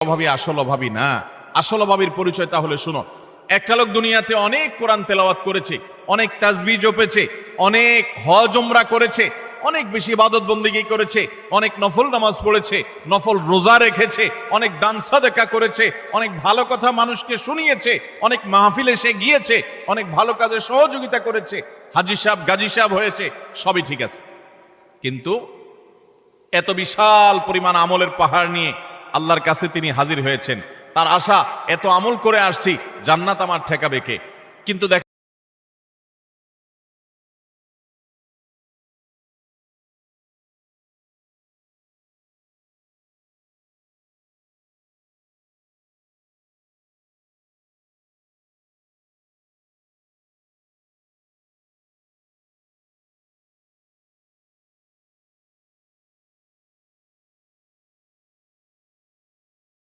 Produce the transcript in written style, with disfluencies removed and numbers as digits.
অভাবী আসল অভাবী না। আসল অভাবীর পরিচয় তাহলে শুনো। একটা লোক দুনিয়াতে অনেক কোরআন তেলাওয়াত করেছে, অনেক তাসবিহ জপেছে, অনেক হজ উমরা করেছে, অনেক বেশি ইবাদত বন্দেগী করেছে, অনেক নফল নামাজ পড়েছে, নফল রোজা রেখেছে, অনেক দান সাদেকা করেছে, অনেক ভালো কথা মানুষকে শুনিয়েছে, অনেক মাহফিলে সে গিয়েছে, অনেক ভালো কাজে সহযোগিতা করেছে, হাজী সাহেব গাজী সাহেব হয়েছে, সবই ঠিক আছে। কিন্তু এত বিশাল পরিমাণ আমলের পাহাড় নিয়ে আল্লাহর কাছে তিনি হাজির হয়েছেন। তার আশা, এত আমল করে আসছি, জান্নাত আমার ঠেকাবে কে? কিন্তু